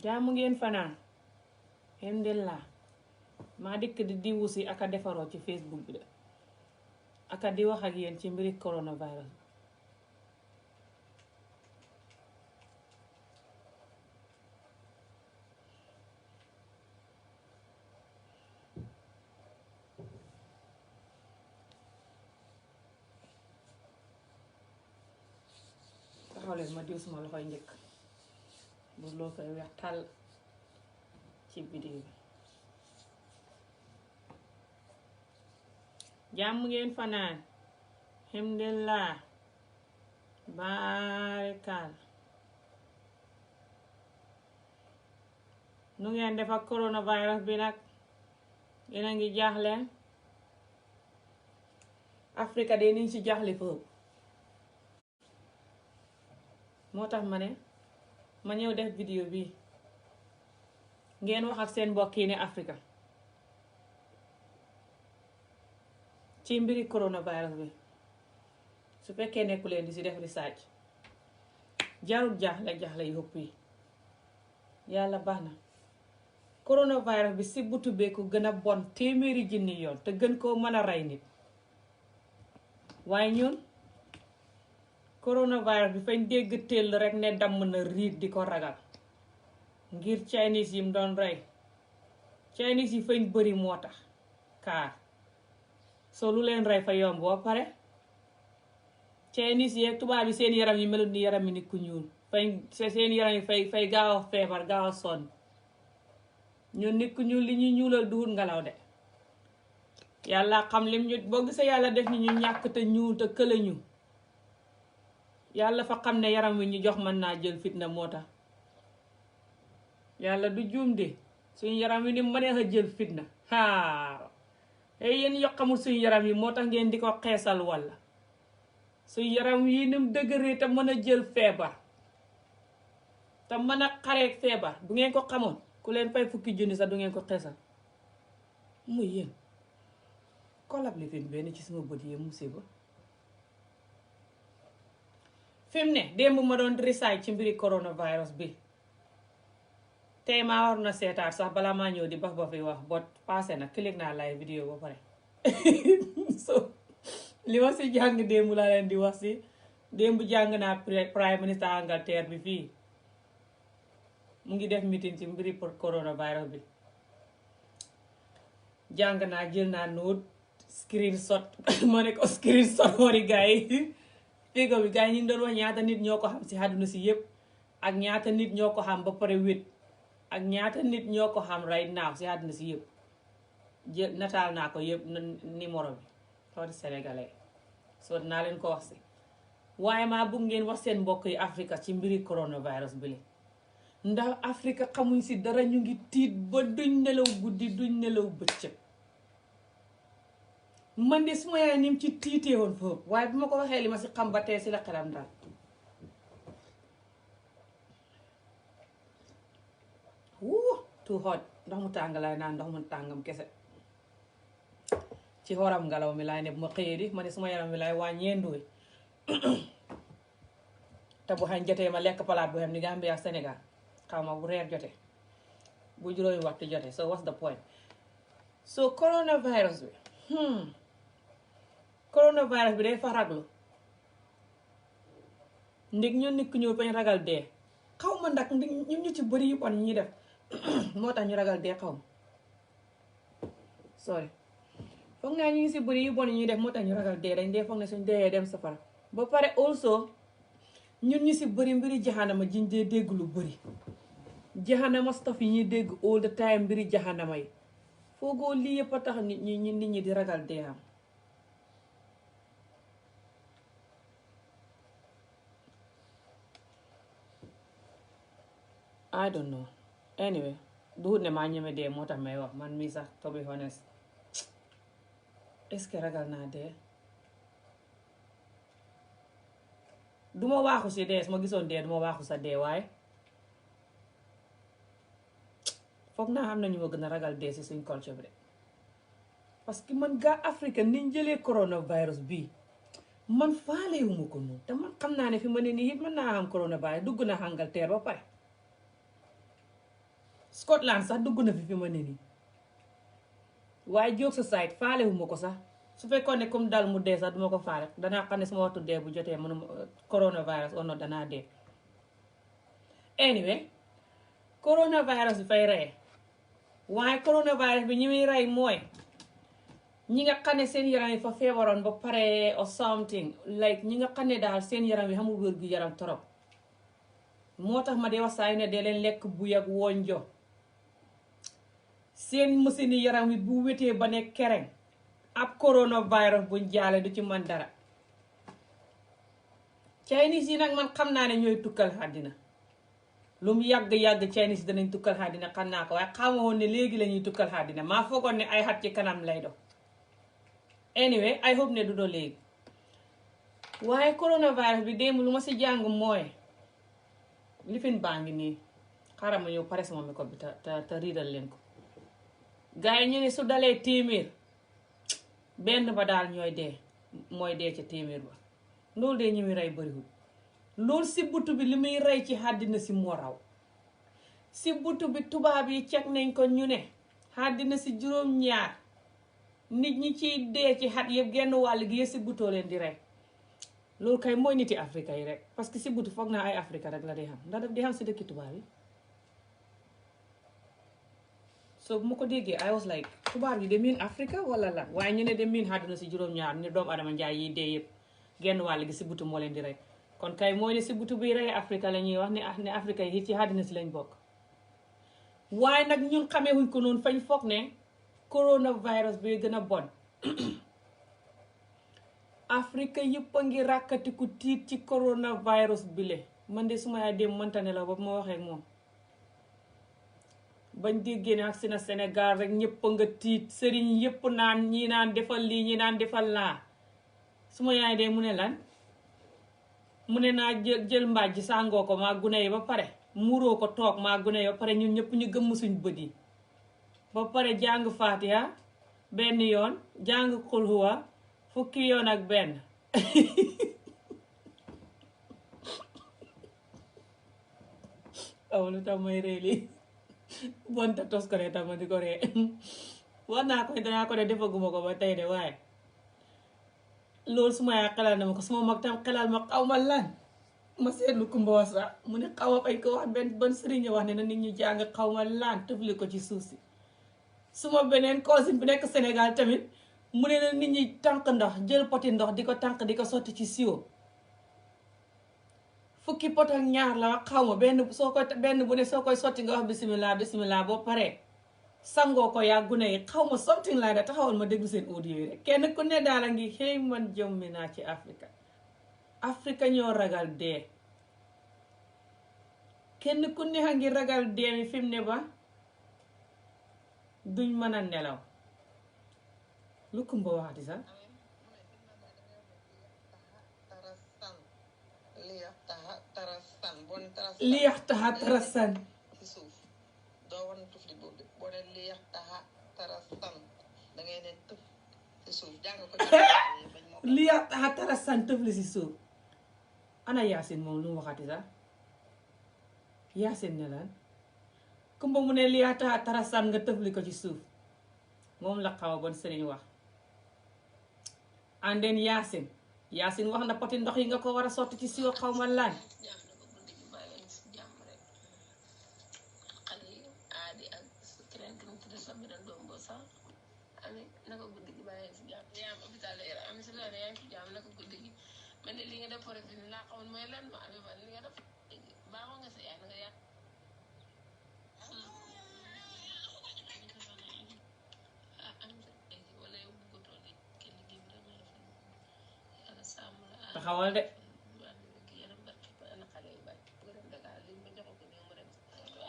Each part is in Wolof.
jaamu ngeen fanaan alhamdulillah maa dikk di diwu si aka defaroo ci Facebook bi de aka di wax ak yéen ci mbiri coronavirus taxaw leen ma diw suma loxoy njëkk bu loo koy weex tàll ci vidéo bi jàmm ngeen fanaan alhamdulillah barikaal nu ngeen def ak coronavirus bi nag yéen a ngi jaaxle Afrika de niñ ci jaaxle foofu moo tax ma ne ma ñëw def vidéo bi ngeen wax ak seen mbokk yi ne Afrika ci mbiri coronavirus bi su fekkee nekku leen di si def research jarul jaaxle yu ëpp yi yàlla baax na coronavirus bi si butu bee ko gën a bon téeméeri junni yoon te gën koo mën a rey nit waaye ñun coronavirus bi fañ dégg teel rek ne damm na riit di ko ragal ngir Chinese yi mu doon rey Chinese yi fañ bëri moo tax kaar soo lu leen rey fa yomb ba pare Chinese yi tubaab yi seen yaram yi melut ni yaram yi nit ku ñuul seen yaram yi fay gaaw a feebar gaaw a sonn ñun nit ku ñuul li ñuy ñuulal duhut ngelaw de yàlla xam lim ñu boo gisee yàlla def ñu ñàkk te ñuul te këla ñu yàlla fa xam ne yaram wi ñu jox mën naa jël fitna moo tax yàlla du juum de suñu yaram wi ni mënee a jël fitna haa yéen yoo xamul suñu yaram yi moo tax ngeen di ko xeesal walla suñu yaram yi ni mu dëgëree te mën a jël feebar te mën a xareeg feebar bu ngeen ko xamoon ku leen fay fukki junni sax du ngeen ko xeesal muy yéen kolab li fin benn ci sama bët yi musiba fi mu ne démb ma doon research ci mbiri coronavirus bi tey maa war na seetaat sax balaa maa ñëw di ba fi wax bot passé na click naa live vidéo ba pare so li ma si jàng démb laa leen di wax si démb jàng naa prime minister Angleterre bi fii mu ngi def meeting ci mbiri coronavirus bi jàng naa jël naa note screenshot ma ne ko screenshot wari gars yi figo bi gars yi ñu ngi doon wax ñaata nit ñoo ko xam si àdduna si yëpp ak ñaata nit ñoo ko xam ba pare wét ak ñaata nit ñoo ko xam right now si àdduna si yëpp jël nataal naa ko yëpp numéro bi xooti sénégalais soo dinaa leen ko wax si waaye maa bëgg ngeen wax seen mbokk yi Afrika ci mbiri coronavirus bi li ndax Afrika xamuñ si dara ñu ngi tiit ba duñ nelaw guddi duñ nelaw bëccëg man de suma yaay nim ci tiitee woon foofu waaye bi ma ko waxee li ma si xam ba tey si la xelam daal too hot ndox mu tàng laay naan ndox mu tàngam kese ci xoram ngelaw mi laay ne bu ma xëyee di ma ne suma yaram mi laay wàññeendooy te bu xañ jotee ma lekk palaat bu xem ni Gambie ak Sénégal xaw ma bu reer jotee bu juróomi waxtu jotee so what's the point so coronavirus bi coronavirus bi day fa raglu ndig ñun nit ku ñëw bañ ragal dee xaw ma ndax ndig ñun ñu ci bëri yu bon ñuy def moo tax ñu ragal dee xaw ma sorry foog naa ñu ngi si bëri yu bon ñuy def moo tax ñu ragal dee dañ dee foog ne suñ dee dem safara ba pare also ñun ñu si bëri mbiri jaxanama jiñ dee dégg lu bëri jaxanama stuff yi ñuy dégg all the time mbiri jaxanama yi foogoo lii yëpp a tax nit ñi di ragal dee am I don't know anyway duhut ne maa ñeme dee moo tax may wax man mii sax to be honest est-ce que ragal naa dee duma waaxu si dee su ma gisoon dee duma waaxu sa dee waaye foog naa xam nañu ma gën a ragal dee si suñ culture bi de parce que man gaa Afrique niñ jëlee coronavirus bii man faalewuma ko noonu te man xam naa ne fi ma ne nii it mën naa am coronavirus dugg na Angleterre ba pare Scotland sax dugg na fi ma ne nii waaye jóg sa site faalewuma ko sax su fekkoon ne comme dal mu dee sax duma ko faale danaa xam ne sama waxtu dee bu jotee mënuma coronavirus ono danaa dee. Anyway coronavirus bi fay rey waaye coronavirus bi ñi muy rey mooy ñi nga xam ne seen yaram yi fa feebaroon ba pare or something like ñi nga xam ne daal seen yaram yi xamul wér gu yaram torop moo tax ma dee wax saa yu ne dee leen lekk buy ak wonjo seen mësini yaram wi bu wétee ba ne kereng ab coronavirus buñ jaale du ci man dara. Chinese yi nag man xam naa ne ñooy tukkal àddina lu mu yàgg-yàgg Chinese danañ tukkal àddina xam naa ko waaye xamoon ne léegi la ñuy tukkal àddina maa foogoon ne ay xat ci kanam lay dox. Anyway I hope ne du doo léegi waaye coronavirus bi démb lu ma si jàng mooy lifin baa ngi nii xaaral ma ñëw pare sama micro bi te riidal leen ko. Gaa yi ñu ne su dalee téeméer benn ba daal mooy dee ca téeméer ba loolu de ñu muy rey bariwul loolu si butu bi li muy rey ci àddina si moo raw si butu bi tubaab yi ceg nañ ko ñu ne àddina si juróom-ñaar nit ñi ciy dee ci xat yëpp genn wàll gi si butoo leen di rey loolu kay mooy niti Afrique yi rek parce que si butu foog naa ay Afrique rek la di xam ndax daf di xam si dëkki tubaab yi. so bu ma ko déggee I was like tubaab yi de miin Afrique wala la waaye ñu ne de miin àdduna si juróom-ñaar ni doomu adama njaay yi dee yëpp genn wàll gi si butu moo leen di rey kon kay mooy ne si butu biy rey Afrique la ñuy wax ne Afrique yi ci àddina si lañ bokk. waaye nag ñun xamee wuñ ko noonu fañ foog ne coronavirus bi gën a bon Afrique yëpp a ngi ràkkatiku tiit ci coronavirus bi le man de suma yaay dem mënta ne la ba ma waxee ak moom bañ déggee ne ak si na Sénégal rek ñëpp a nga tiit sëriñ yëpp naan ñi naan defal lii ñi naan defal laa suma yaay de mu ne lan mu ne naa jël mbaaj ji sàngoo ko maa gune yi ba pare muuroo ko toog maa gune yi ba pare ñun ñëpp ñu gëmm suñ bët yi ba pare jàng Fatiha benn yoon jàng Qul huwa fukki yoon ak benn aw lu tax may ree lii bonta tos ko de tam ma di ko ree war naa ko danaa ko de defaguma ko ba tey de waaye loolu suma yaay xelal na ma ko suma mag tam xelal ma xaw ma lan ma seetlu kumba wasa mu ne xaw ma ay ko wax benn sëriñ wax ne na nit ñi jàng xaw ma lan tëfli ko ci suuf si. suma beneen cousin bu nekk Sénégal tamit mu ne na nit ñi tànk ndox jël poti ndox di ko tànk di ko sotti ci siwo fukki pot ak ñaar la wax xaw ma benn bu ne soo koy sotti nga wax bismillah bismillah boo paree sangoo ko yaa gune yi xaw ma something like that taxawal ma déglu seen audio yi rek kenn ku ne daal a ngi xëy man jommi naa ci Afrique ñoo ragal dee kenn ku ne a ngi ragal dee mi fi mu ne ba duñ mën a nelaw lu kumba waxati sax liyax taxa tarasan doo wan tuf di boobu boo ne liyax taxa tarasan da ngay ne tuf ci suuf jàng ko liyax taxa tarasan tëf li si suuf ana Yaasin moom lu mu waxati sax Yaasin ne lan kumba mu ne liyax taxa tarasan nga tëf li ko ci suuf moom la xaw a bon sëriñ wax andeen Yaasin wax na poti ndox yi nga ko war a sotti ci siwo xaw ma lan man de li nga def forêt bi laa xamoon mooy lan ma amee man li nga def baaxoo nga sa yaay na nga yàq wala yow bëggatoo li kenn liggéey bi dama yàlla sàmm la taxawal de yaram barki ba ana xale yu bari nga dem Dakar li ma joxo ko ñëw ma dem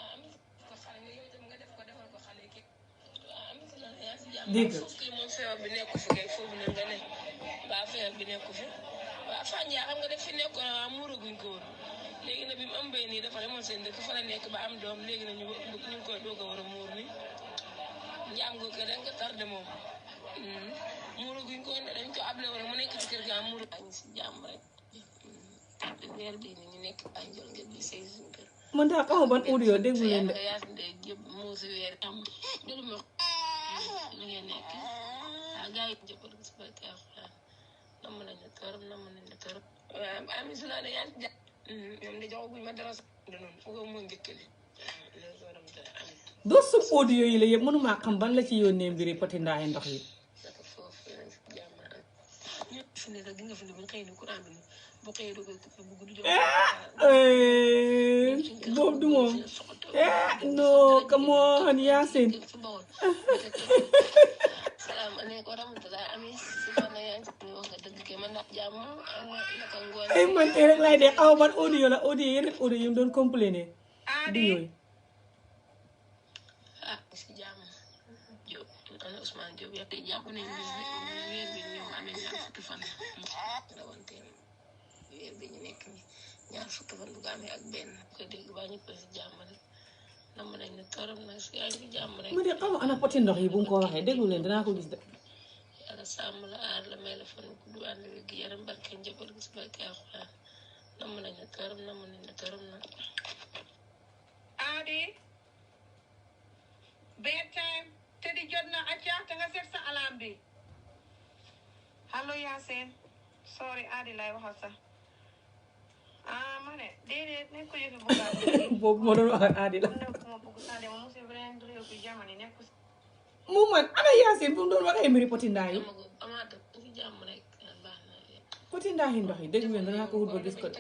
am ko xale nga yow tam nga def ko defal ko xale ki am ci la yaa si jàmm foofu kay moom feebar bi nekku fi kay foofu na nga ne baa feebar bi nekku fi waaw Fanja xam nga def fi nekkoon waa muuraguñ ko woon léegi nag bi mu ëmbee nii dafa demoon seen dëkk fa la nekk ba am doom léegi nag ñu ngi koy doog a war a muur ni njaam googu dañ ko tardé moom muuraguñ ko woon dañ ko able wala mu nekk ci kër ga muur ñu si jàmm rek weer bii ni ñu nekk Banjul nga bi sëy suñu kër man daa xaw ma ban audio déglu leen de. doo sum audio yi la yëpp mënumaa xam ban la ci yónnee mbiri poti ndaayi ndox yi. boobu du moom non come on Yacine. ay man tey rek laay dee xaw man audio la audio yeneen audio yi mu doon complainer du yooyu. Ousmane Diop yàq jàpp nañ weer bi ñoom amee ñaar fukki fan rawante weer bi ñu nekk ni ñaar fukki fan bu ko amee ak benn ko dégg baa ñu ko si jàmm rek nam nañ ne torom nag si yaa ngi jàmm rek ma de xam ana poti ndox yi bu mu ko waxee déglu leen dinaa ko gis de. yàlla sàmm la aar la may la fan ku du ànd gi yaram barke njaboot gi si barke alxuraan nam nañ ne torom nam nañ ne torom nag Adi bedtime te di jot na acca te nga seet sa alarm bi allo Yacine sorry Adi lay waxal sax ma ne déedéet nekk ko yëfi bugaat boobu moo doon wax ak Adi la. nekk ma bëgg saa dema musi beneen réew bi jamono nekk mu man ana Yacine fu mu doon waxee mbiri poti ndaa yi. amaata si jàmm rek baax na poti ndaa yi ndox yi dégg ngeen danaa ko wut ba gis ko de.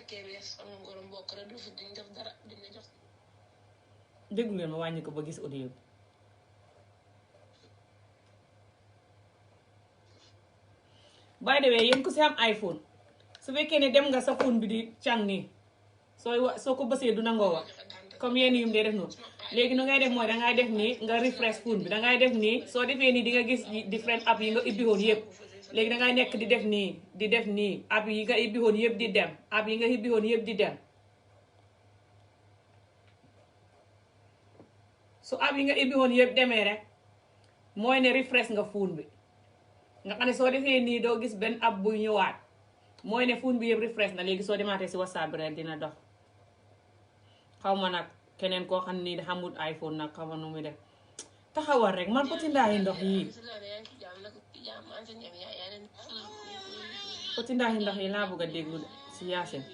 déglu leen ma wàññi ko ba gis audio bi. by the way yéen ku si am iPhone su fekkee ne dem nga sa phone bi di càng nii soo ko bësee du nangoo wax comme yéen yum dee def noonu léegi nu ngay def mooy dangay def nii nga refresh phone bi dangay def nii soo defee nii di nga gis different app yi nga ibbi woon yëpp léegi dangay nekk di def nii app yi nga ibbi woon yëpp di dem app yi nga ibbi woon yëpp di dem su app yi nga ibbi woon yëpp demee rek mooy ne refresh nga phone bi nga xam ne soo defee nii doo gis benn app buy ñëwaat mooy ne phone bi yëpp refresh na léegi soo demaatee si WhatsApp bi rek dina dox xaw ma nag keneen koo xam ni xamul iPhone nag xaw ma nu muy def taxawal rek man poti ndaayi ndox yi poti ndaayi ndox yi laa bëgg a déglu de si Yacine.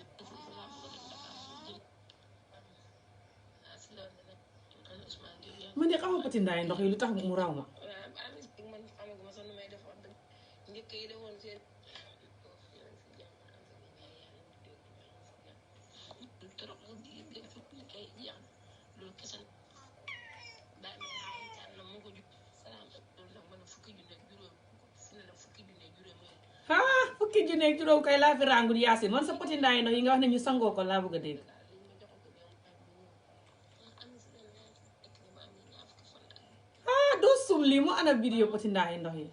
man de xam nga poti ndaayi ndox yi lu tax mu raw ma. fukki junne ak juróom kay laa fi ràngul Yacine man sa poti ndaayi ndox yi nga wax ne ñu sangoo ko laa bëgg a dégg. doo sum lii mu ana vidéo poti ndaayi ndox yi.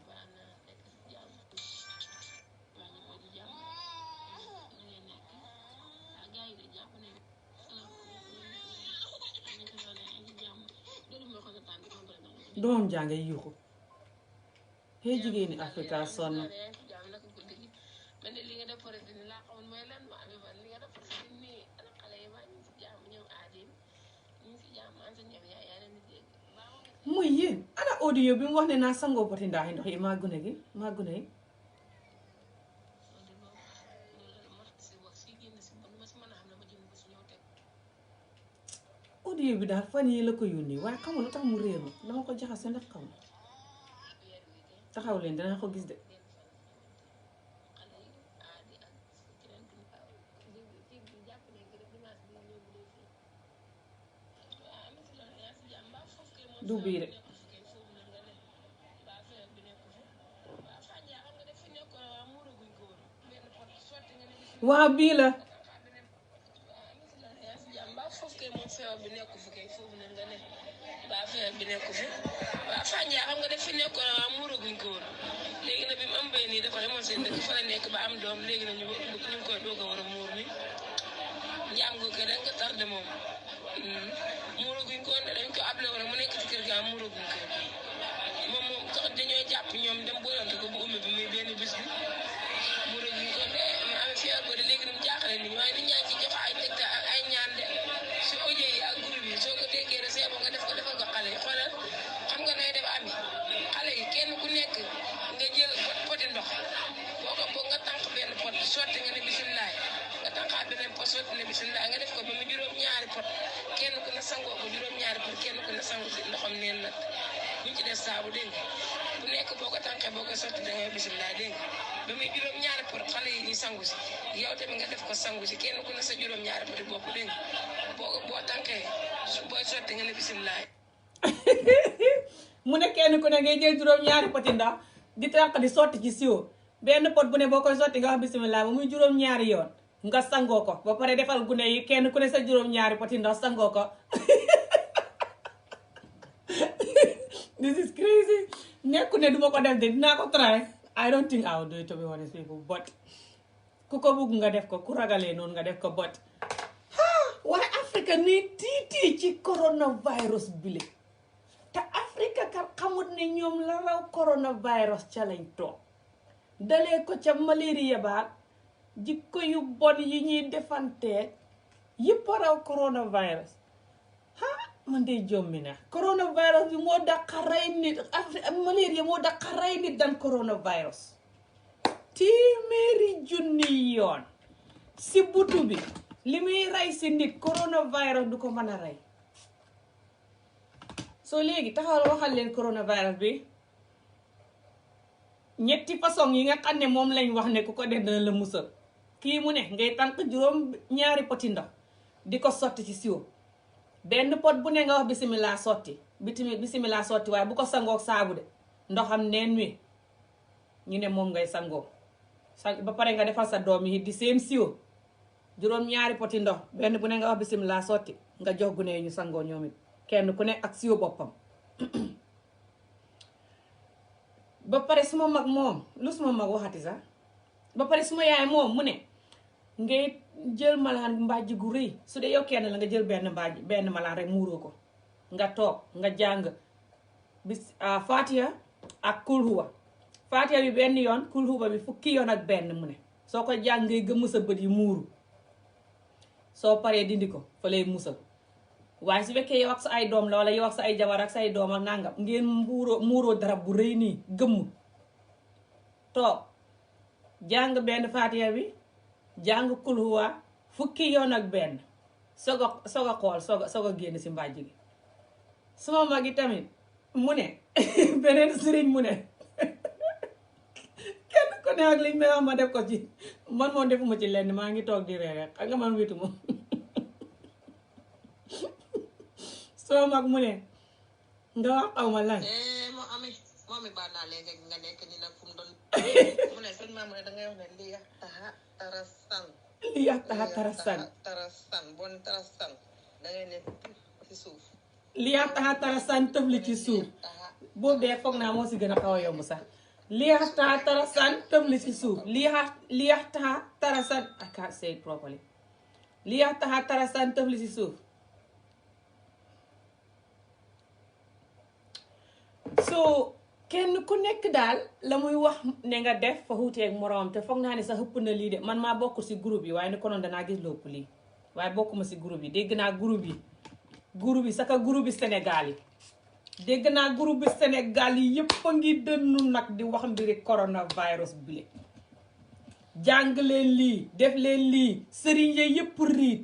doom jàngay yuuxu xëy jigéeni Afrika sonn. muy yéen ana audio bi mu wax ne naa sangoo poti ndaayi ndox yi maa gune yi. audio bi daal fan yii la ko yónnee waaye xamul lu tax mu réer ma dama ko jaxase ndax xam taxaw leen dana ko gis de. du bii de. waaw bii la. bi nekk fi waaw Fanja xam nga def fi nekkoon waaw muuraguñ ko woon léegi nag bi mu am bay nii dafa demoon seen dëkk fa la nekk ba am doom léegi nag ñu ngi koy doog a war a muur ni njàng ko dañ ko tardé moom muuraguñ ko woon dañ ko able wala mu nekk ci kër ga muuraguñ ko moom sax dañoo jàpp ñoom dem boolante ko bu ummi bi muy benn bis bi muuraguñ ko mu amee fièvre ko de léegi nag mu jaaxale nit ñi waaye nit ñaa ci jox ay tegtal ak ay ñaan de si audio yi kooku juróom-ñaari pour kenn ku ne sangu si ndoxam neen nag buñ ci def saabu dégg nga bu nekk boo ko tànqee boo ko sotti da ngay bisimilah dégg nga ba muy juróom-ñaari pour xale yi ñuy sangu si yow tamit nga def ko sangu si kenn ku ne sa juróom-ñaari pour bopp dégg nga boo tànqee booy sotti nga ne bisimilah. mu ne kenn ku ne ngay jël juróom-ñaari poti ndox di tànq di sotti ci siwo benn pot bu ne boo koy sotti nga wax bisimilah ba muy juróom-ñaari yoon nga sangoo ko ba pare defal gune yi kenn ku ne sa juróom-ñaari poti ndox sangoo ko. This is crazy. Nekku ne duma ko def de dinaa ko try. I don't think I will do it to be honest people but ku ko bugg nga def ko ku ragalee noonu nga def ko but waaye Afrique ni tiitii ci coronavirus bile te Afrique kat xamut ne ñoom la raw coronavirus ca lañ toog dalee ko ca malaria baal jikko yu bon yi ñuy defantee yëpp raw coronavirus man de jommi na coronavirus bi moo dàqa rey nit malaria moo dàqa rey nit dan coronavirus téeméeri junni yoon si butu bi li muy rey si nit coronavirus du ko mën a rey soo léegi taxawal waxal leen coronavirus bi ñetti façon yi nga xam ne moom lañ wax ne ku ko def dana la musal kii mu ne ngay tànk juróom ñaari poti ndox di ko sotti ci siwo benn pot bu ne nga wax bisimilah sotti bisimilah sotti waaye bu ko sangook saabu de ndoxam neen wi ñu ne moom ngay sangoo ba pare nga defal sa doom yi di seen siwo juróom ñaari poti ndox benn bu ne nga wax bisimilah sotti nga jox gune yi ñu sangoo ñoom it kenn ku ne ak siwo boppam. ba pare suma mag moom lu suma mag waxati sax ba pare suma yaay moom mu ne ngay jël malaan mbàjj gu rëy su dee yow kenn la nga jël benn malaan rek muuroo ko nga toog nga jàng bis Fatiha ak kulhuwa Fatiha bi benn yoon kulhuwa bi fukki yoon ak benn mu ne soo ko jàng ngay gëmm sa bët yi muuru soo paree dindi ko fa lay musal waaye su fekkee yow ak sa ay doom la wala yow ak sa ay jabar ak sa ay doom ak nangam ngeen muuroo darab bu rëy nii gëmm toog jàng benn Fatiha bi jàng kulhuwa fukki yoon ak benn soog a xool soog a génn si mbàjj gi suma mag yi tamit mu ne beneen sëriñ mu ne kenn ko ne ak liñ may wax ma def ko ci man moom defuma ci lenn maa ngi toog di ree rek xam nga man witu moom suma mag mu ne nga wax xaw ma lan moom mi baal naa léegi nga nekk ni nag fu mu doon mu ne sëñ maa mu ne dangay wax ne lii yax taxa tarasan lii yax taxa tarasan tarasan bon tarasan dangay nekk ci suuf lii yax taxa tarasan tëbli ci suuf boobu dee foog naa moo si gën a xaw a yomb sax lii yax taxa tarasan tëbli ci suuf lii yax taxa tarasan I can't say it properly lii yax taxa tarasan tëbli ci suuf so kenn ku nekk daal la muy wax ne nga def fa xuuteeg moroom te foog naa ne sax ëpp na lii de man maa bokkul si groupe yi waaye ni konoon danaa gis lu ëpp lii waaye bokkuma si groupe yi dégg naa groupe yi saka groupe yi Sénégal yi dégg naa groupe bi Sénégal yi yëpp a ngi dënnu nag di wax mbiri coronavirus bi le jàng leen lii def leen lii sëriñ yi yëpp riit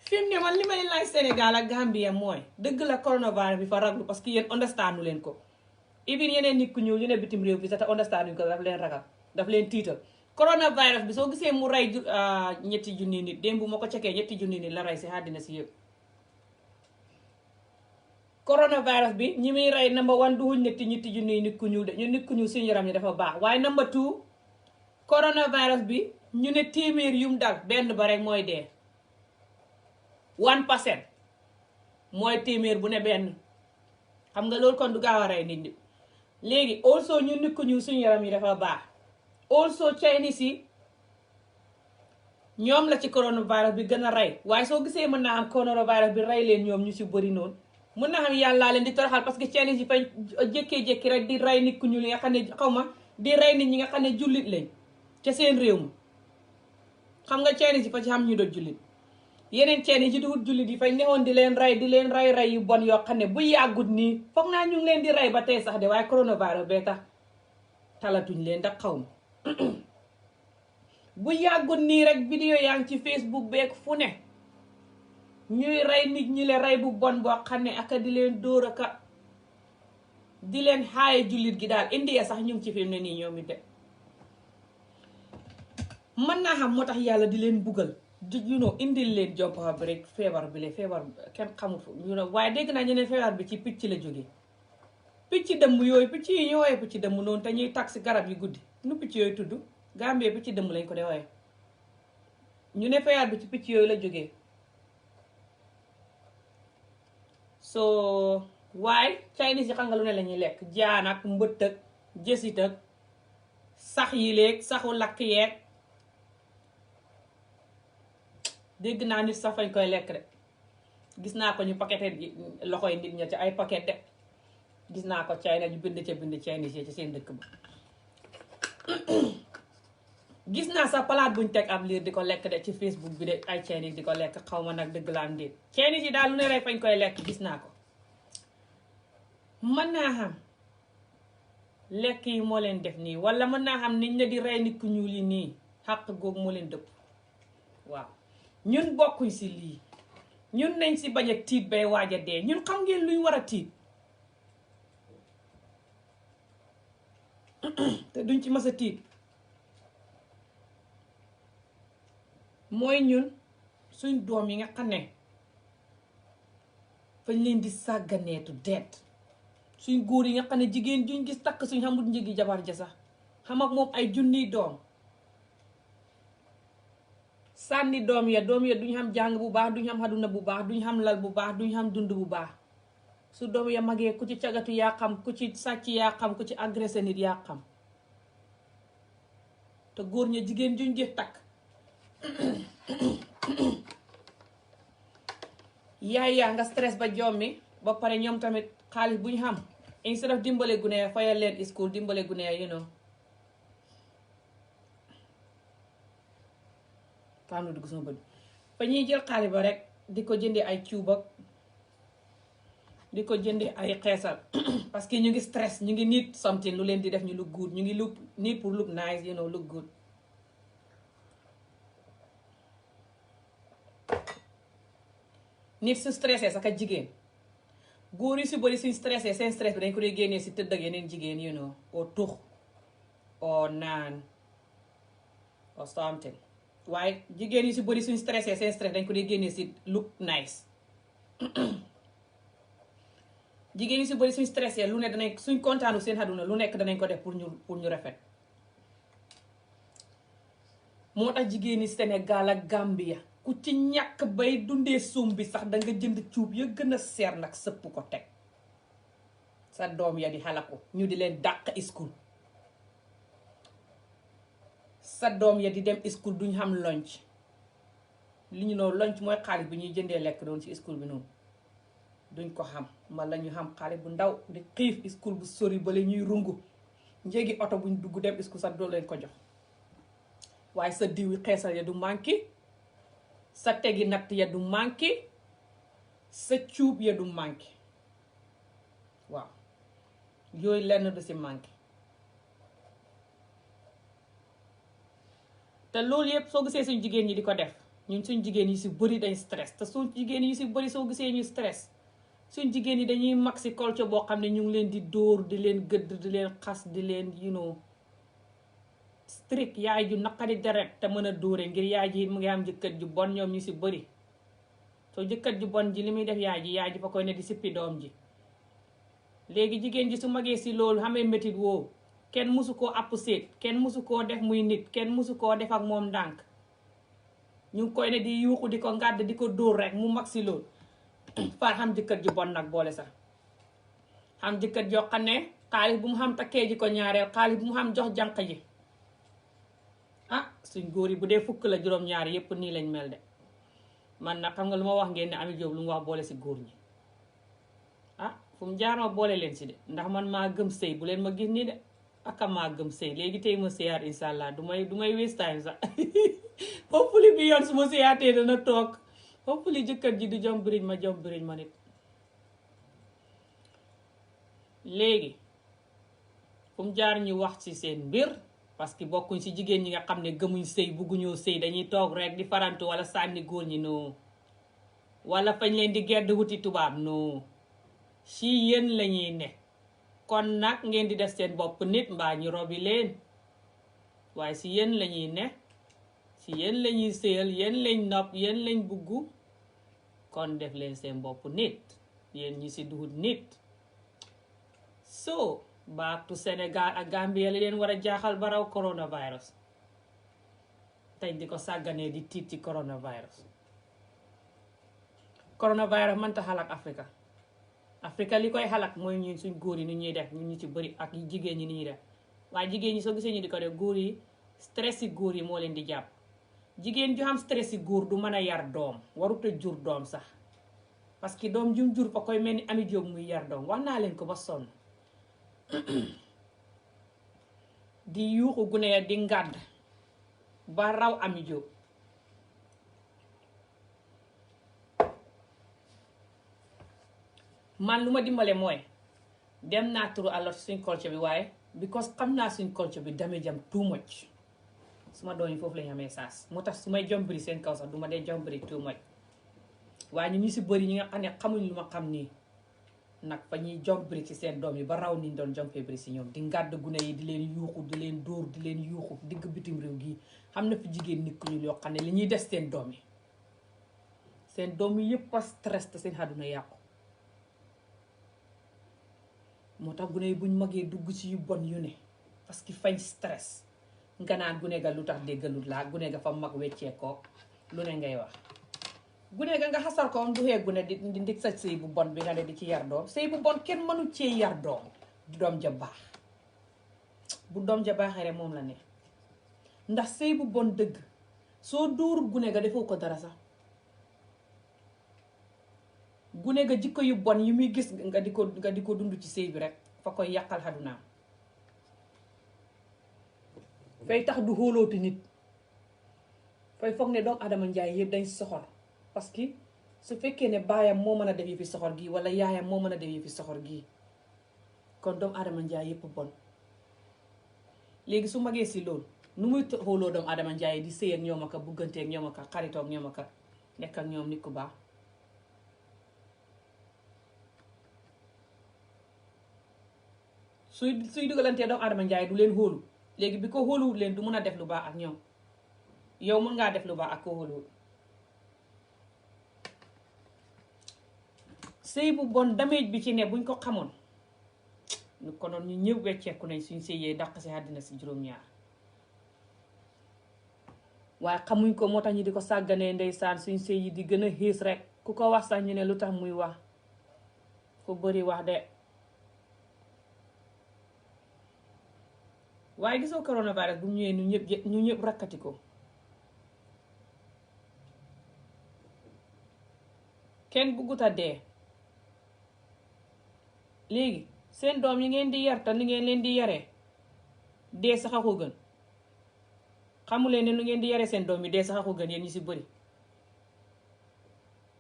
fi mu ne man li ma leen laaj Sénégal ak Gambie mooy dëgg la coronavirus bi fa raglu parce que yéen understandu leen ko even yeneen nit ku ñëw ñu ne bitim réew bi sax te understandu ko daf leen ragal daf leen tiital coronavirus bi soo gisee mu rey ñetti junni nit démb bu ma ko cekee ñetti junni nit la rey si àddina si yëpp coronavirus bi ñi muy rey number 1 duhuñ ñetti junni nit ku ñuul de ñu nit ku ñuul suñu yaram ñi dafa baax waaye number 2 coronavirus bi ñu ne téeméer yum dal benn ba rek mooy dee 1% mooy téeméer bu ne benn xam nga loolu kon du gaaw a rey nit ñi léegi also ñu nit ku ñuul suñu yaram yi dafa baax also Chinese yi ñoom la ci coronavirus bi gën a rey waaye soo gisee mën naa am coronavirus bi rey leen ñoom ñu si bëri noonu mën naa xam yàllaa leen di toroxal parce que Chinese yi fay jékkee-jékki rek di rey nit ku ñuul yi nga xam ne xaw ma di rey nit ñi nga xam ne jullit lañ ca seen réew ma xam nga Chinese yi fa ci xam ñu doon jullit yeneen Chinese yi di wut jullit yi fay newoon di leen rey yu bon yoo xam ne bu yàggut nii foog naa ñu ngi leen di rey ba tey sax de waaye coronavirus bee tax talatuñ leen ndax xaw ma bu yàggut nii rek vidéo yaa ngi ci Facebook beeg fu ne ñuy rey nit ñi le rey bu bon boo xam ne aka di leen dóor aka di leen xaaye jullit gi daal India sax ñu ngi ci fi mu ne nii ñoom it de mën naa xam moo tax yàlla di leen buggal indil leen jompa bi rek feebar bi le feebar kenn xamut waaye dégg naa ñu ne feebar bi ci picc la jógee picc dëmm yooyu picc yi ñu woowee picc dëmm noonu te ñuy tax si garab yi guddi nu picc yooyu tudd Gambie picc dëmm lañ ko dee woowee ñu ne feebar bi ci picc yooyu la jógee so waaye Chinese yi xam nga lu ne la ñuy lekk jaan ak mbëtt ak jësit ak sax yi léeg saxu lakk yeeg dégg naa nit sax fañ koy lekk de gis naa ko ñu paqueté loxoy nit ña ci ay paquet de gis naa ko China ñu bind Chinese yi ci seen dëkk ba gis naa sax palaat buñ teg ab liir di ko lekk de ci Facebook bi de ay Chinese di ko lekk xaw ma nag dëgg la am déet Chinese yi daal lu ne rek fañ koy lekk gis naa ko mën naa xam lekk yi moo leen def nii wala mën naa xam niñ ne di rey nit ku ñuul yi nii xàq googu moo leen dëpp waaw ñun bokkuñ si lii ñun nañ si bañ a tiit bay waaj a dee ñun xam ngeen luñ war a tiit te duñ ci mës a tiit mooy ñun suñ doom yi nga xam ne fañ leen di sàgganeetu deet suñ góor yi nga xam ne jigéen juñ gis takk suñ xamut njëgi jabar ja sax xam ak moom ay junniy doom sànni doom ya duñ xam jàng bu baax duñ xam àdduna bu baax duñ xam lal bu baax duñ xam dund bu baax su doom ya magee ku ci cagatu yaa xam ku ci sàcc yaa xam ku ci agressé nit yaa xam te góor ña jigéen juñ gis takk yaay yaa nga stress ba jommi ba pare ñoom tamit xaalis bu ñu xam instead of dimbale gune fayal leen school dimbale gune faam na dugg sama bët fa ñuy jël xaalis ba rek di ko jëndee ay cuubak di ko jëndee ay xeesal parce que ñu ngi stress ñu ngi need something lu leen di def ñu look good ñu ngi need pour look nice look good nit su stressé sax ak jigéen góor yi si bëri suñ stressé seen stress bi dañ ko dee génnee si tëdd ak yeneen jigéen oo tux oo naan oo something waaye jigéen yi si bëri suñ stressé seen stress dañ ko dee génnee si look nice jigéen yi si bëri suñ stressé lu ne danañ suñ kontaanu seen àdduna lu nekk danañ ko def pour ñu rafet moo tax jigéen yi Sénégal ak Gambia ku ci ñàkk bay dundee suum bi sax danga jënd cuub ya gën a seer nag sëpp ko teg sa doom ya di xalaku ñu di leen dàq school sa doom ya di dem school duñ xam lunch li ñu noonu lunch mooy xaalis bi ñuy jëndee lekk doon ci school bi noonu duñ ko xam wala ñu xam xaalis bu ndaw di xiif school bu sori bale ñuy rungu njéegi oto buñ dugg dem school sax doo leen ko jox waaye sa diwi xeesal ya du manqué sa tegi natt ya du manqué sa cuub ya du manqué waaw yooyu lenn du si manqué te loolu yëpp soo gisee suñ jigéen ñi di ko def ñun suñ jigéen yi si bëri dañ stress te suñ jigéen yi si bëri soo gisee ñu stress suñ jigéen yi dañuy mag si culture boo xam ne ñu ngi leen di dóor di leen gëdd di leen xas di leen strict yaay ju naqari deret te mën a dóore ngir yaay ji mu ngi am jëkkër ju bon ñoom ñu si bëri soo jëkkër ju bon ji li muy def yaay ji fa koy ne di sippi doom ji léegi jigéen ji su magee si loolu xamee métit woowu kenn musu koo àpp séet kenn musu koo def muy nit kenn musu koo def ak moom ndànk ñu ngi koy ne di yuuxu di ko ngàdd di ko dóor rek mu mag si loolu far xam jëkkër ju bon nag boole sax xam jëkkër joo xam ne xaalis bu mu xam takkee ji ko ñaareel xaalis bu mu xam jox jànq ji suñ góor yi bu dee fukk la juróom-ñaar yépp nii lañ mel de man nag xam nga lu ma wax ngeen ne Ami Jóob lu mu wax boole si góor ñi fu mu jaar ma boole leen si de ndax man maa gëm sëy bu leen ma gis nii de aka maa gëm sëy léegi tey ma sëyaat insha allah du may waste time sax hopefully bi yoon su ma sëyaatee dana toog hopefully jëkkër ji du jom biriñ ma nit léegi fu mu jaar ñu wax ci seen mbir parce que bokkuñ ci jigéen ñi nga xam ne gëmuñ sëy bugguñoo sëy dañuy toog rek di farantu wala sànni góor ñi noo wala fañ leen di gedd wuti tubaab non si yéen lañuy ne kon nag ngeen di def seen bopp nit mbaa ñu robi leen waaye si yéen lañuy ne si yéen lañuy séyal yéen lañ nopp yéen lañ buggu kon def leen seen bopp nit yéen ñi si duhut nit so back to Sénégal ak Gambia li leen war a jaaxal baraw coronavirus tey di ko sàgganee di tiit ci coronavirus mënta xalak Afrika li koy xalak mooy ñun suñ góor yi ni ñuy def ñun ñu ci bëri ak jigéen ñi ni ñuy def waaye jigéen ñi soo gisee ñu di ko def góor yi stress yi góor yi moo leen di jàpp jigéen ju xam stress yi góor du mën a yar doom waruta jur doom sax parce que doom jum jur fa koy mel ni Ami Jóob muy yar doom wax naa leen ko ba sonn di yuuxu gune ya di ngàdd ba raw Ami Jóob man lu ma dimbale mooy dem naa turu alors suñ culture bi waaye because xam naa suñ culture bi damay jam too much suma doom yi foofu lañu amee saas moo tax su may jombri seen kaw sax du ma dee jombri too much waaye ñu si bëri ñi nga xam ne xamuñ lu ma xam nii nag fa ñuy jombri ci seen doom yi ba raw niñ doon jombri si ñoom di ngàdd gune yi di leen yuuxu di leen dóor di leen yuuxu digg bitim réew gii xam na fi jigéen nit ku ñu yoo xam ne li ñuy des seen doom yi yëpp a stress te seen àdduna yàqu moo tax gune yi buñ magee dugg ci yu bon yu ne parce que fañ stress nga naan gune ga lu tax déggalut laa gune ga fa mag weccee ko lu ne ngay wax gune ga nga xasal ko du xee gune di ndig sa sëy bu bon bi nga ne di ci yar doom sëy bu bon kenn mënu cee yar doom doom ja baax bu doom ja baaxee rek moom la ne ndax sëy bu bon dëgg soo dóorul gune ga defoo ko dara sax gune ga jikko yu bon yi muy gis nga di ko dund ci sëy bi rek fa koy yàqal xadunaam fay tax du xóolooti nit fay foog ne doomu adama njaay yëpp dañ soxor parce que su fekkee ne baayam moo mën a def yi fi soxor gii wala yaayam moo mën a def yi fi soxor gii kon doomu adama njaay yëpp bon léegi su magee si loolu nu muy xóoloo doomu adama njaay di sëy ak ñoom aka buggante ak ñoom aka xaritoo ak ñoom aka nekk ak ñoom nit ku baax suy dugalantee doomu adama njaay du leen xóolu léegi bi ko xóoluwut leen du mun a def lu baax ak ñoom yow mun ngaa def lu baax ak ko xóoluwut sëy bu bon damage bi ci ne buñ ko xamoon ñu konoon ñu ñëw wecceeku nañ suñ sëyee dàq si àddina si juróom-ñaar waaye xamuñ ko moo tax ñu di ko sàgganee ndeysaan suñ sëy yi di gën a xiis rek ku ko wax sax ñu ne lu tax muy wax fu bëri wax de waaye gisoo coronavirus bu mu ñëwee ñu ñëpp rakkati ko kenn buggut a dee léegi seen doom yi ngeen di yar te ni ngeen leen di yaree dee sax a ko gën xamuleen ne nu ngeen di yaree seen doom yi dee sax a ko gën yéen ñu si bëri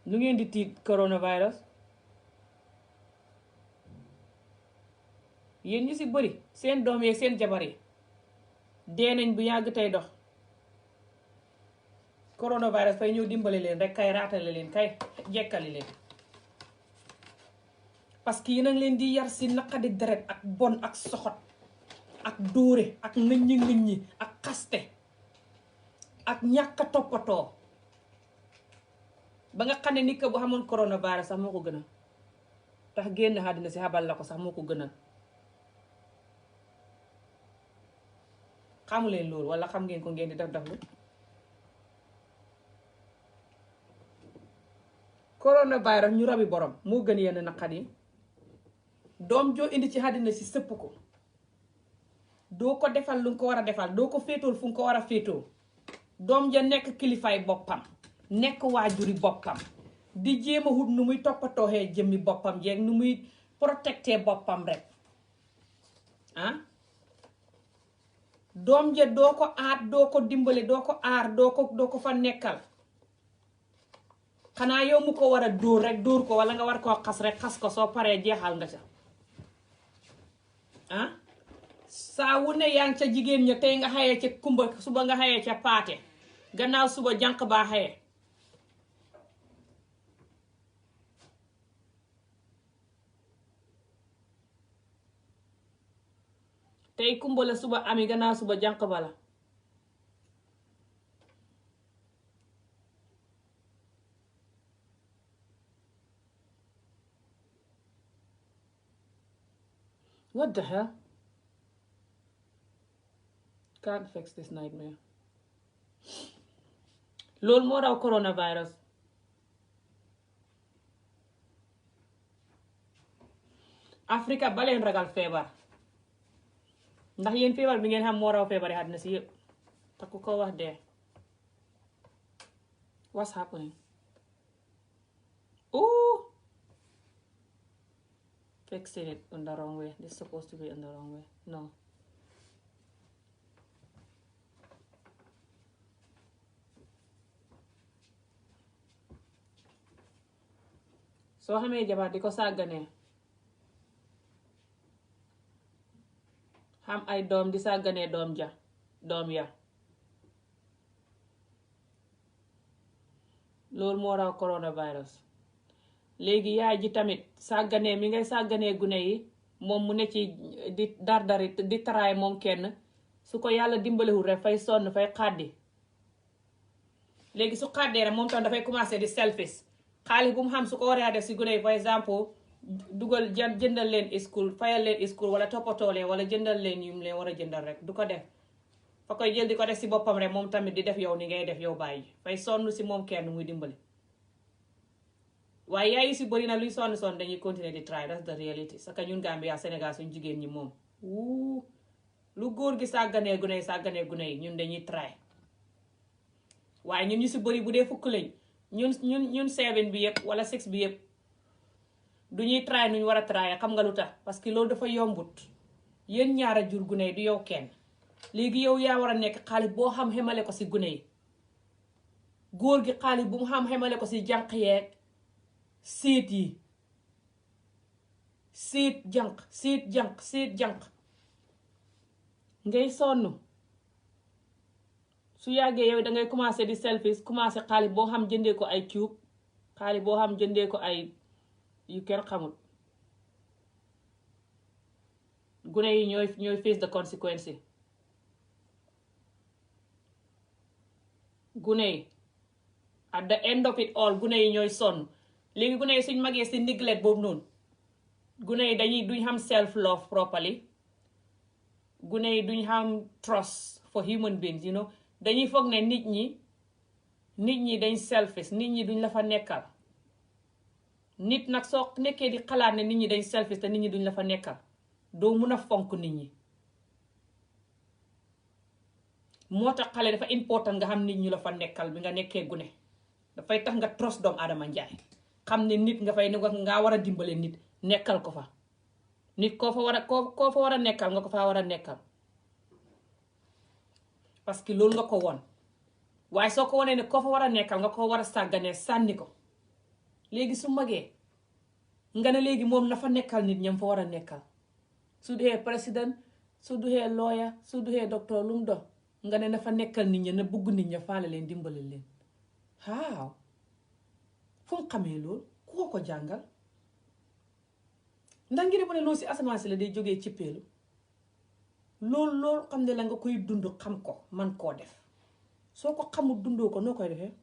nu ngeen di tiit coronavirus yéen ñu si bëri seen doom yi seen jabar yi dee nañ bu yàgg tey dox coronavirus fay ñëw dimbale leen rek kay raatale leen kay jekkali leen parce que yéen a ngi leen di yar si naqadi deret ak bon ak soxot ak dóore ak ŋëññi ak xaste ak ñàkk a toppatoo ba nga xam ne nit ko bu xamoon coronavirus sax moo ko gënal tax génn àddina si xabal la ko sax moo ko gënal xamu leen loolu wala xam ngeen ko ngeen di def lu coronavirus ñu rabi borom moo gën yenn naqat yi doom joo indi ci àddina si sëpp ko doo ko defal lu nga ko war a defal doo ko féetool fu nga ko war a féetoo doom ja nekk kilifaay boppam nekk waajuri boppam di jéem a wut nu muy toppatooxee jëmmi boppam jeeg nu muy protecté boppam rek ah doom ja doo ko aat doo ko dimbale doo ko aar doo ko fa nekkal xanaa yow mu ko war a dóor rek dóor ko wala nga war koo xas rek xas ko soo paree jeexal nga ca ah saa wu ne yaa ngi ca jigéen ña tey nga xayee ca kumba suba nga xayee ca paate gannaaw suba jànq baa xayee tey kumba la suba ami gannaaw suba jànq bala what the hell can't fix this nightmare loolu moo raw coronavirus Afrika baleen ragal feebar ndax yéen feebar bi ngeen xam moo raw feebar yi àddina si yëpp te ku ko wax dee what's happening ooh fixing it on the wrong way this is supposed to be on the wrong way no soo xamee jabar di ko sàgganee xam ay doom di sàgganee doom ya loolu moo raw coronavirus léegi yaay ji tamit sàgganee mi ngay sàgganee gune yi moom mu ne ci di dardari di taraay moom kenn su ko yàlla dimbalewul rek fay sonn fay xàddi léegi su xàddee rek moom tam dafay commencer di selfish xaalis bu mu xam su ko waree def si gune yi par exemple dugal jëndal leen school fayal leen school wala toppatoo leen wala jëndal leen yum leen war a jëndal rek du ko def fa koy jël di ko def si boppam rek moom tamit di def yow ni ngay def yow bàyyi fay sonn si moom kenn muy dimbali waaye yaay yi si bëri na luy sonn dañuy continuer di try that's the reality parce que ñun Gambia Sénégal suñ jigéen ñi moom lu góor gi sàgganee gune yi ñun dañuy try waaye ñun ñu si bëri bu dee fukk lañ ñun 7 bi yëpp wala 6 bi yëpp du ñuy try nuñ war a try xam nga lu tax parce que loolu dafa yombut yéen ñaara jur gune yi du yow kenn léegi yow yaa war a nekk xaalis boo xam xemale ko si gune yi góor gi xaalis bu mu xam xemale ko si jànq yeeg séet yi séet jànq ngay sonn su yàggee yow dangay commencé di selfish commencé xaalis boo xam jëndee ko ay cuub xaalis boo xam jëndee ko ay yu kenn xamul gune yi ñooy face the consequence gune yi at the end of it all gune yi ñooy sonn léegi gune yi suñ magee si neglect boobu noonu gune yi duñ xam self love properly gune yi duñ xam trust for human beings dañuy foog ne nit ñi dañ selfish nit ñi duñ la fa nekkal nit nag soo nekkee di xalaat ne nit ñi dañ selfish te nit ñi duñ la fa nekkal doo mun a fonk nit ñi moo tax xale dafa important nga xam nit ñi la fa nekkal bi nga nekkee gune dafay tax nga trust doomu Adama Njaay xam ne nit nga fay nga war a dimbale nit nekkal ko fa nit koo fa war a nekkal nga ko fa war a nekkal parce que loolu nga ko won waaye soo ko wonee ne koo fa war a nekkal nga ko war a sàgganee sànni ko léegi su magee nga ne léegi moom na fa nekkal nit ñam fa war a nekkal su duxee président su duxee lawyer su duxee docteur lu mu dox nga ne na fa nekkal nit ña na bugg nit ña faale leen dimbale leen waaw fu mu xamee loolu ku ko jàngal ndax ngi defa ne loolu si asamaan si la day jógee ci peelu loolu xam ne la nga koy dund xam ko man koo def soo ko xamul dundoo ko noo koy defee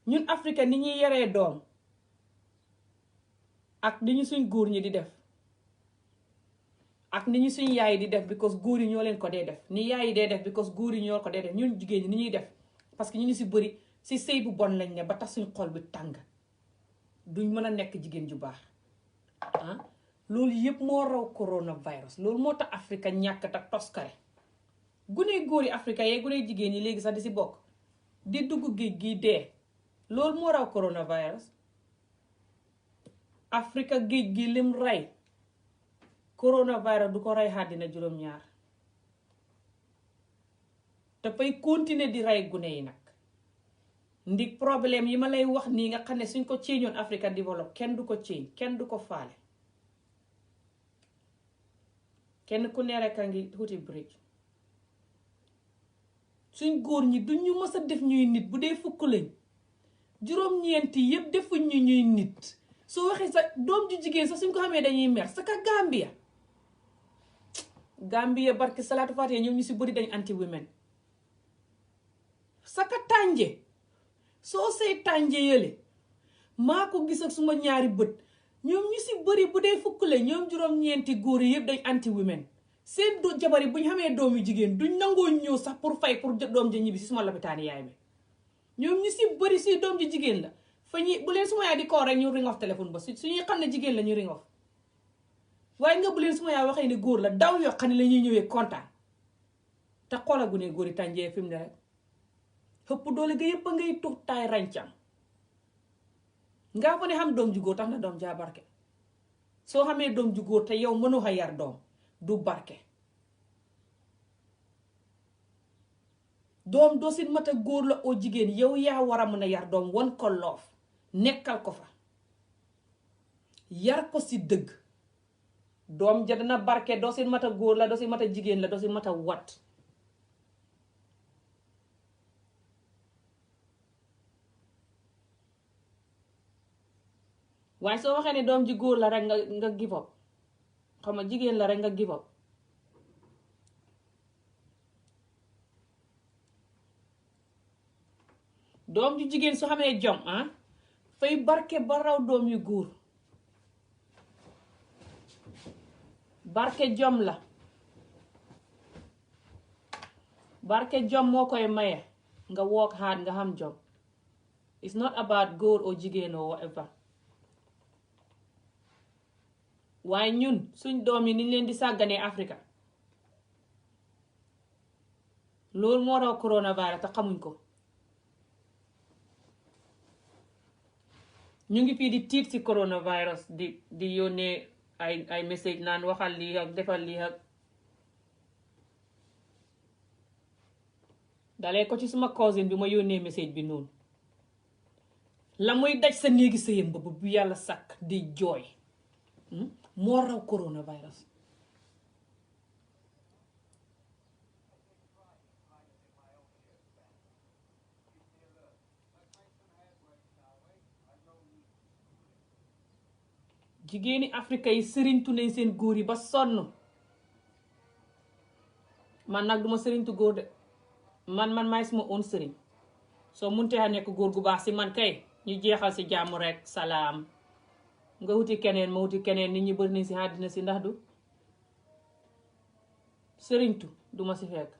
ñun Afrique ni ñuy yaree doom ak ni ñu suñ góor ñi di def ak ni ñu suñ yaay di def because góor yi ñoo leen ko dee def ni yaay yi dee def because góor yi ñoo ko dee def ñun jigéen ñi ni ñuy def parce que ñu si bëri si sëy bu bon lañ ne ba tax suñ xol bi tàng duñ mën a nekk jigéen ju baax loolu yëpp moo raw coronavirus loolu moo tax Afrique ñàkk te toskare gune góor yi Afrique yee gune jigéen ñi léegi sax di si bokk di dugg géej gi dee loolu moo raw coronavirus Afrique géej gi lim rey coronavirus du ko rey àddina juróom-ñaar te fay continuer di rey gune yi nag ndig problème yi ma lay wax nii nga xam ne suñ ko ceeñoon Afrique développe kenn du ko ceeñ kenn du ko faale kenn ku ne rek a ngi wuti bridge suñ góor ñi duñ ñu mës a def ñuy nit bu dee fukk lañ juróom-ñeenti yëpp defuñ ñu ñuy nit soo waxee sa doom ju jigéen sax suñ ko xamee dañuy mer sa ka Gambia Gambie barke salaatu faatee ñoom ñu si bëri dañ anti women. Saka tànje soo say tànje yële maa ko gis ak suma ñaari bët ñoom ñu si bëri bu dee fukkule ñoom juróom-ñeenti góor yi yëpp dañ anti women. Seen jabar yi bu ñu xamee doom yu jigéen duñ nangoo ñëw sax pour fay pour doom ja ñibbi si suma lopitaani yaay bi. ñoom ñu si bëri si doom ji jigéen la fa ñi bu leen suma yaay di koo rek ñu ring off téléphone ba suñuy xam ne jigéen la ñu ring off. waaye nga bu leen suma yaay waxee ne góor la daw yoo xam ne la ñuy ñëwee kontaan te xoolagu ne góor yi tànjee fi mu ne rek xëpp doole ga yëpp a ngay tux taay ràncam ngaa fa ne xam doom ju góor tax na doom jaa barke. soo xamee doom ju góor te yow mënoo xa yar doom du barke. doom doo si mat a góor la oo jigéen yow yaa war a mën a yar doom wan ko loof nekkal ko fa yar ko si dëgg. doom ja dana barke doo si mat a góor la doo si mat a jigéen la doo si mat a wat. waaye soo waxee ne doom ji góor la rek nga give up xam nga jigéen la rek nga give up. doom ju jigéen su xamee jom fay barke ba raw doom yu góor. barke jom la barke jom moo koy maye nga work hard nga xam jom. it's not about góor oo jigéen oo whatever. waaye ñun suñ doom yi niñ leen di sàgganee Afrika loolu moo raw coronavirus te xamuñ ko. ñu ngi fii di tiit ci coronavirus di yónnee ay message naan waxal lii ak defal lii ak dalee ko ci suma cousin bi ma yónnee message bi noonu la muy daj sa néegi sëyam ba bu yàlla sàkk di jooy moo raw coronavirus. jigéeni Afrika yi sëriñtu nañ seen góor yi ba sonn. man nag duma sëriñtu góor de man maay suma own sëriñ. soo munte a nekk góor gu baax si man kay ñu jeexal si jàmm rek salaam nga wuti keneen ma wuti keneen nit ñi bëri nañ si àddina si ndax du sëriñtu duma si fekk.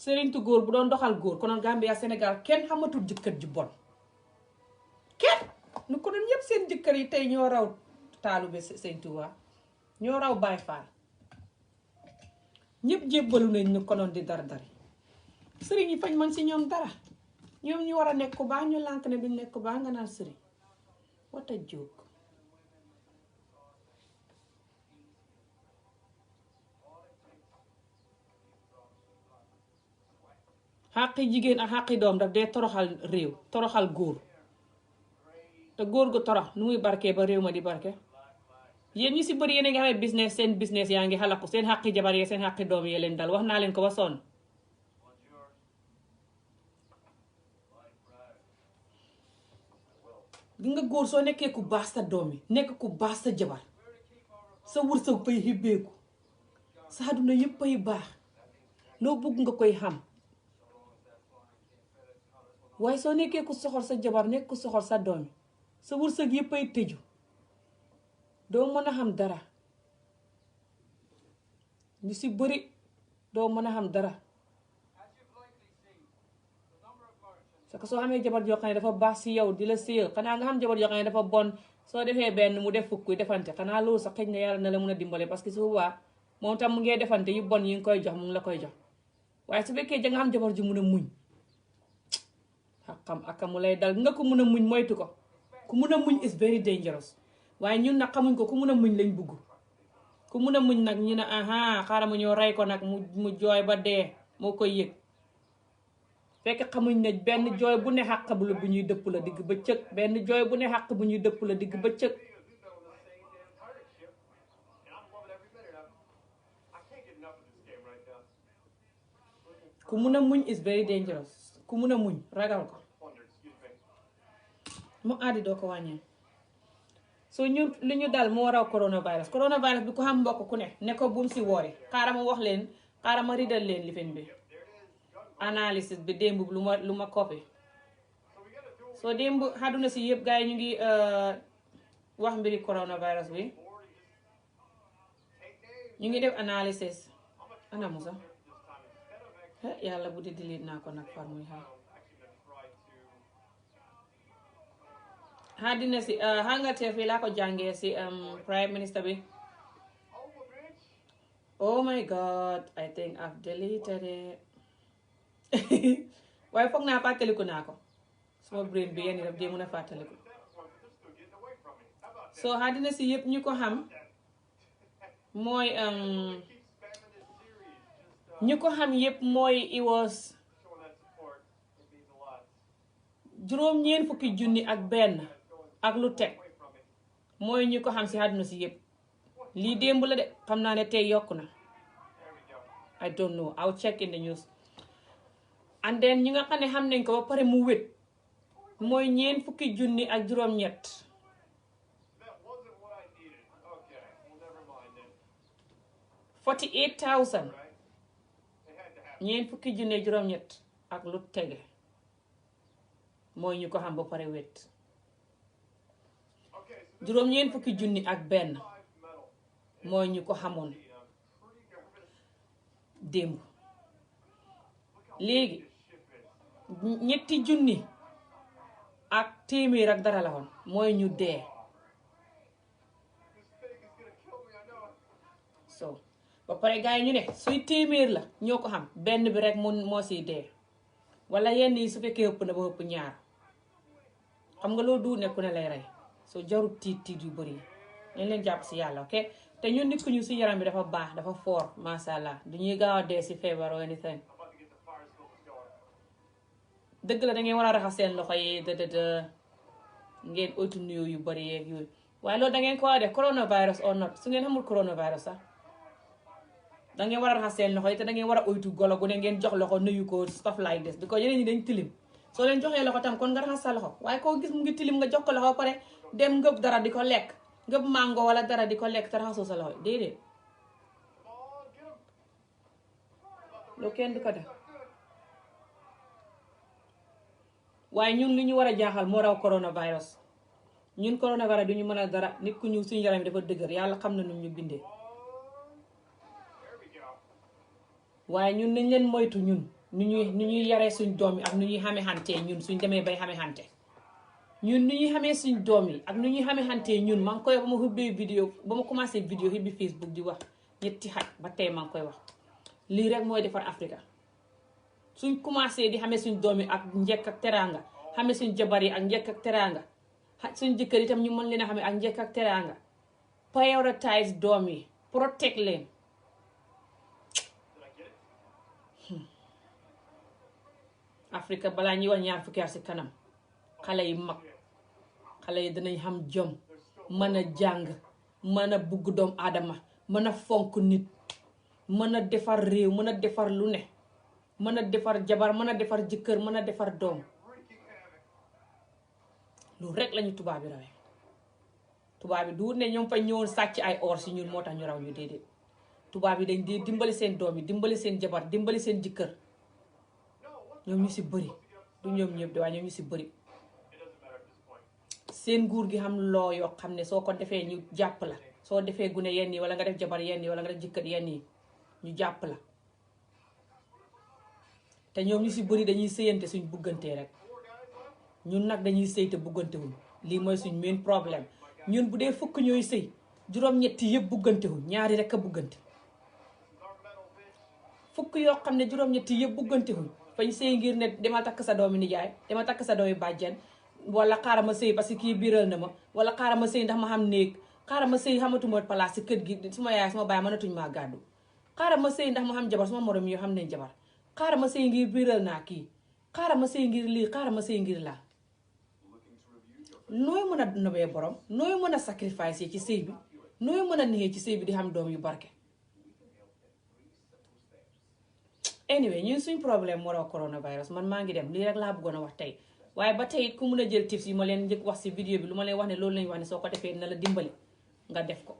sëriñtu góor bu doon doxal góor konoon Gambia Sénégal kenn xamatul jëkkër ju bon kenn nu ko doon ñëpp seen jëkkër yi tey ñoo raw taalube Sëñ Tuubaa ñoo raw Baay Faal ñëpp jébbalu nañ ñu konoon di dar-dari. sëriñ yi fañ man si ñoom dara ñoom ñu war a nekk ku baax ñu lànk ne duñ nekk ku baax nga naan sëriñ what a joke. xàqi jigéen ak xàqi doom daf dee toroxal réew toroxal góor te góor gu torox nu muy barkee ba réew ma di barke. yéen ñi si bëri yéen a ngi xamee business seen business yaa ngi xalaku seen xàqi jabar yee seen xàqi doom yee leen dal wax naa leen ko ba sonn. gi nga góor soo nekkee ku baax sa doom yi nekk ku baax sa jabar sa wërsëg pay xibbeeku sa àdduna yëpp pay baax loo bëgg nga koy xam. waaye soo nekkee ku soxor sa jabar nekk ku soxor sa doom yi sa wërsëg yëpp ay tëju doo mën a xam dara ñu si bëri doo mën a xam dara. parce que soo xamee jabar joo xam ne dafa baax si yow di la sëyal xanaa nga xam jabar joo xam ne dafa bon soo defee benn mu def fukk defante xanaa loolu sax xëy na yàlla na la mun a dimbale parce que su boobaa moom tam mu ngee defante yu bon yi nga koy jox mu ngi la koy jox. waaye su fekkee da nga xam jabar ju mun a muñ xam ak mu lay dal nga ko mun a muñ moytu ko ku mun a muñ is very dangerous. waaye ñun nag xamuñ ko ku mun a muñ lañ bugg ku mun a muñ nag ñu ne aha xaaral ma ñëw rey ko nag mu jooy ba dee moo koy yëg. fekk xamuñ ne benn jooy bu ne xàq bu la bu ñuy dëpp la digg bëccëg benn jooy bu ne xàq bu ñuy dëpp la digg bëccëg. ku mun a muñ is very dangerous ku mun a muñ ragal ko mu aadi doo ko wàññee. so ñun li ñu dal moo raw coronavirus bi ku xam mbokk ku ne ko bum si woori xaaral ma wax leen xaaral ma ridal leen lifin bi analysis bi démb lu ma copy so démb àdduna si yëpp gars yi ñu ngi wax mbiri coronavirus bi ñu ngi def analysis ana musa yàlla bu di delete naa ko nag far muy àddina si Angleterre fii laa ko jàngee si prime minister bi oh my god I think I've deleted it waaye foog naa fàttaliku naa ko suma brain bi yenn daf dee mën a fàttaliku so àddina si yëpp ñu ko xam mooy ñu ko xam yëpp mooy it was juróom-ñeent fukki junni ak benn ak lu teg mooy ñu ko xam si àdduna si yëpp lii démb la de xam naa ne tey yokku na I don't know I'll check in the news and then ñi nga xam ne xam nañ ko ba pare mu wét mooy ñeent fukki junni ak juróom-ñett 48,000 ñeent fukki junni ak juróom-ñett ak lu tege mooy ñu ko xam ba pare wét juróom-ñeent fukki junni ak benn mooy ñu ko xamoon démb léegi ñetti junni ak téeméer ak dara la woon mooy ñu dee so ba pare gars yi ñu ne suy téeméer la ñoo ko xam benn bi rek moo siy dee wala yenn yi su fekkee ëpp na ba ëpp ñaar xam nga loolu du nekku ne lay rey so jarut tiit yu bëri nañ leen jàpp si yàlla ok te ñun nit ku ñu si yaram bi dafa baax dafa fort masha Allah du ñuy gaaw a dee si feebar or anything dëgg la da ngeen war a raxas seen loxo yi ngeen oytu nuyoo yu bëri yeeg yooyu waaye loolu da ngeen ko war a def coronavirus or not su ngeen xamul coronavirus sax da ngeen war a raxas seen loxo yi te da ngeen war a oytu golo gu ne ngeen jox loxo nuyu ko stuff like this because yeneen ñi dañ tilim soo leen joxee loxo tam kon nga raxas sa loxo waaye koo gis mu ngi tilim nga jox ko loxo pare dem ngëb dara di ko lekk ngëb mango wala dara di ko lekk te raxasoo sa loxo déedéet loolu kenn du ko def waaye ñun li ñu war a jaaxal moo raw coronavirus ñun coronavirus du ñu mën a dara nit ku ñu suñu yaram dafa dëgër yàlla xam na nu ñu bindee waaye ñun nañ leen moytu ñun nu ñuy yaree suñ doom yi ak nu ñuy xamee xantee ñun suñ demee bay xamee xante ñun nu ñuy xamee suñ doom yi ak nu ñuy xamee xantee ñun maa ngi koy ba ma xubbee vidéo ba ma commencé vidéo xibbi Facebook di wax ñetti xaj ba tey maa ngi koy wax lii rek mooy defar Afrika suñ commencé di xamee suñ doom yi ak njekk ak teraanga xamee suñ jabar yi ak njekk ak teraanga suñ jëkkër itam ñu mën leen a xamee ak njekk ak teraanga prioritize doom yi protect leen Afrika balaa ñuy wax ñaar fukki at si kanam xale yi mag xale yi dinañ xam jom mën a jàng mën a bugg doom aadama mën a fonk nit mën a defar réew mën a defar lu ne mën a defar jabar mën a defar jëkkër mën a defar doom lu rek lañu tubaab bi rawee tubaab bi du ne ñoom fa ñëwoon sàcc ay or si ñun moo tax ñu raw ñu déedéet tubaab yi dañ dee dimbali seen doom yi dimbali seen jabar dimbali seen jëkkër ñoom ñu si bëri du ñoom ñëpp de waaye ñoom ñu si bëri seen nguur gi xam loo yoo xam ne soo ko defee ñu jàpp la soo defee gune yenn yi wala nga def jabar yenn yi wala nga def jëkkër yenn yi ñu jàpp la te ñoom ñu si bëri dañuy sëyante suñ buggantee rek ñun nag dañuy sëy te buggantewuñ lii mooy suñ main problème ñun bu dee fukk ñooy sëy juróom-ñetti yëpp buggantewuñ ñaari rek a buggante fukk yoo xam ne juróom-ñetti yëpp buggantewuñ fañ sëy ngir ne dama takk sa doomi nijaay dama takk sa doomi bàjjen wala xaaral ma sëy parce que kii biiral na ma wala xaaral ma sëy ndax ma xam néeg xaaral ma sëy xamatuma place si kër gi suma yaay suma baay mënatuñ maa gàddu xaaral ma sëy ndax ma xam jabar suma morom yoo xam ne jabar xaaral ma sëy ngir biiral naa kii xaaral ma sëy ngir lii xaaral ma sëy ngir laa nooy mën a nobee borom nooy mën a sacrifice ci sëy bi nooy mën a nexee ci sëy bi di xam doom yu barke anyway ñun suñ problème moo raw coronavirus man maa ngi dem lii rek laa bëggoon a wax tey waaye ba tey ku mun a jël tips yi ma leen njëkk wax si vidéo bi lu ma leen wax ne loolu lañu wax ne soo ko defee na la dimbali nga def ko.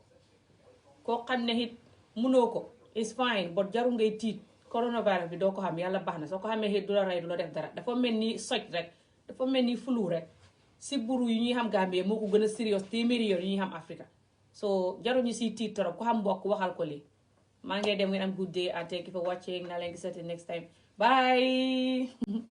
koo xam ne it munoo ko is fine but jarul ngay tiit coronavirus bi doo ko xam yàlla baax na soo ko xamee it du la rey du la def dara dafa mel ni soj rek dafa mel ni flu rek si buru yu ñuy xam Gambie moo ko gën a serious téeméeri yoon yu ñuy xam Africa so jarul ñu siy tiit torop ku xam mbokk waxal ko lii maa ngi dem ngeen am good day and thank you for watching naa leen gisati next time bye